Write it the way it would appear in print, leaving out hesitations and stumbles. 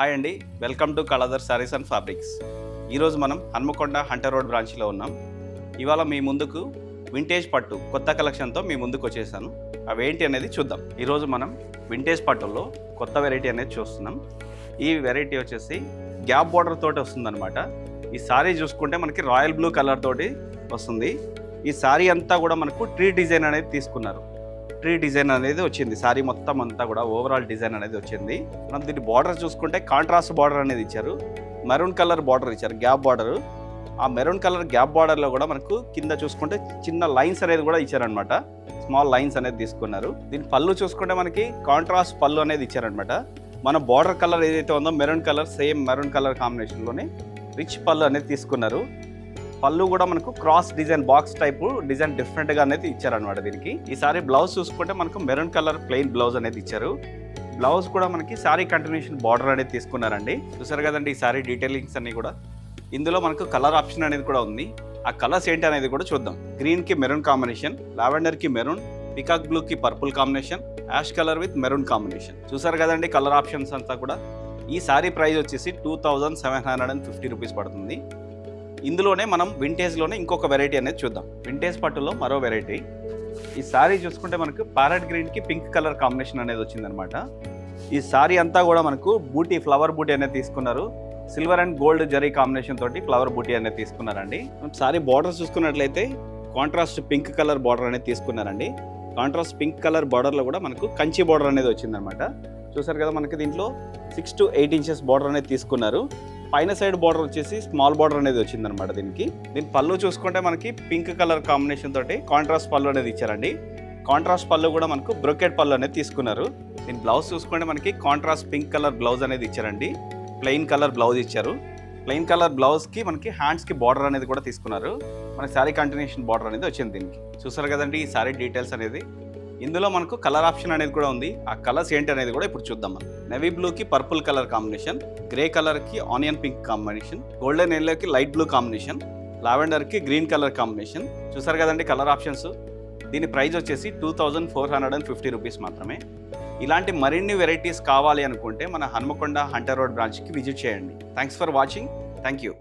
Hi అండి, welcome to Kaladhar saris and fabrics. ఈరోజు మనం హన్మకొండ హంటర్ రోడ్ బ్రాంచ్లో ఉన్నాం. ఇవాళ మీ ముందుకు వింటేజ్ పట్టు కొత్త కలెక్షన్తో మీ ముందుకు వచ్చేసాను. అవేంటి అనేది చూద్దాం. ఈరోజు మనం వింటేజ్ పట్టులో కొత్త వెరైటీ అనేది చూస్తున్నాం. ఈ వెరైటీ వచ్చేసి గ్యాప్ బార్డర్ తోటి వస్తుందన్నమాట. ఈ సారీ చూసుకుంటే మనకి రాయల్ బ్లూ కలర్ తోటి వస్తుంది. ఈ సారీ అంతా కూడా మనకు ట్రీ డిజైన్ అనేది తీసుకున్నారు. ట్రీ డిజైన్ అనేది వచ్చింది. సారీ మొత్తం అంతా కూడా ఓవరాల్ డిజైన్ అనేది వచ్చింది. మనం దీన్ని బార్డర్ చూసుకుంటే కాంట్రాస్ట్ బార్డర్ అనేది ఇచ్చారు. మెరూన్ కలర్ బార్డర్ ఇచ్చారు, గ్యాప్ బార్డర్. ఆ మెరూన్ కలర్ గ్యాప్ బార్డర్లో కూడా మనకు కింద చూసుకుంటే చిన్న లైన్స్ అనేది కూడా ఇచ్చారనమాట. స్మాల్ లైన్స్ అనేది తీసుకున్నారు. దీని పళ్ళు చూసుకుంటే మనకి కాంట్రాస్ట్ పళ్ళు అనేది ఇచ్చారనమాట. మన బార్డర్ కలర్ ఏదైతే ఉందో maroon colour, same maroon colour కాంబినేషన్లోనే రిచ్ పళ్ళు అనేది తీసుకున్నారు. పళ్ళు కూడా మనకు cross design, box type design డిఫరెంట్గా అనేది ఇచ్చారనమాట. దీనికి ఈసారి బ్లౌజ్ చూసుకుంటే మనకు మెరూన్ కలర్ ప్లెయిన్ బ్లౌజ్ అనేది ఇచ్చారు. బ్లౌజ్ కూడా మనకి శారీ కంటిన్యూషన్ బార్డర్ అనేది తీసుకున్నారండి. చూసారు కదండి ఈ శారీ డీటెయిలింగ్స్ అన్ని కూడా. ఇందులో మనకు కలర్ ఆప్షన్ అనేది కూడా ఉంది. ఆ కలర్స్ ఏంటి అనేది కూడా చూద్దాం. గ్రీన్కి మెరూన్ కాంబినేషన్, లావెండర్కి మెరూన్, పికాక్ బ్లూకి purple combination, ash colour with maroon combination. చూసారు కదండి కలర్ ఆప్షన్స్ అంతా కూడా. ఈ శారీ ప్రైస్ వచ్చేసి 2750 రూపీస్ పడుతుంది. ఇందులోనే మనం వింటేజ్లోనే ఇంకొక వెరైటీ అనేది చూద్దాం. వింటేజ్ పట్టులో మరో వెరైటీ. ఈ శారీ చూసుకుంటే మనకు ప్యారెట్ గ్రీన్కి పింక్ కలర్ కాంబినేషన్ అనేది వచ్చిందనమాట. ఈ శారీ అంతా కూడా మనకు బూటీ, ఫ్లవర్ బూటీ అనేది తీసుకున్నారు. Silver and gold zari combination తోటి ఫ్లవర్ బూటీ అనేది తీసుకున్నారండి. శారీ బార్డర్ చూసుకున్నట్లయితే కాంట్రాస్ట్ పింక్ కలర్ బార్డర్ అనేది తీసుకున్నారండి. కాంట్రాస్ట్ పింక్ కలర్ బార్డర్లో కూడా మనకు కంచి బార్డర్ అనేది వచ్చిందనమాట. చూసారు కదా మనకి దీంట్లో 6 to 8 ఇంచెస్ బార్డర్ అనేది తీసుకున్నారు. పైన సైడ్ బార్డర్ వచ్చేసి స్మాల్ బార్డర్ అనేది వచ్చిందనమాట. దీని పళ్ళు చూసుకుంటే మనకి పింక్ కలర్ కాంబినేషన్ తోటి కాంట్రాస్ట్ పళ్ళు అనేది ఇచ్చారండి. కాంట్రాస్ట్ పళ్ళు కూడా మనకు బ్రొకెట్ పళ్ళు అనేది తీసుకున్నారు. దీని బ్లౌజ్ చూసుకుంటే మనకి కాంట్రాస్ట్ పింక్ కలర్ బ్లౌజ్ అనేది ఇచ్చారండి. ప్లెయిన్ కలర్ బ్లౌజ్ ఇచ్చారు. ప్లెయిన్ కలర్ బ్లౌజ్కి మనకి హ్యాండ్స్కి బార్డర్ అనేది కూడా తీసుకున్నారు. మనకి శారీ కంటిన్యూషన్ బార్డర్ అనేది వచ్చింది దీనికి. చూసారు కదండి ఈ శారీ డీటెయిల్స్ అనేది. ఇందులో మనకు కలర్ ఆప్షన్ అనేది కూడా ఉంది. ఆ కలర్స్ ఏంటి అనేది కూడా ఇప్పుడు చూద్దాం మనం. నెవీ బ్లూకి పర్పుల్ కలర్ కాంబినేషన్, గ్రే కలర్కి ఆనియన్ పింక్ కాంబినేషన్, గోల్డెన్ ఎల్లోకి లైట్ బ్లూ కాంబినేషన్, లావెండర్కి గ్రీన్ కలర్ కాంబినేషన్. చూసారు కదండి కలర్ ఆప్షన్స్. దీని ప్రైస్ వచ్చేసి 2450 రూపీస్ మాత్రమే. ఇలాంటి మరిన్ని వెరైటీస్ కావాలి అనుకుంటే మన హన్మకొండ హంటర్ రోడ్ బ్రాంచ్కి విజిట్ చేయండి. Thanks for watching. Thank you.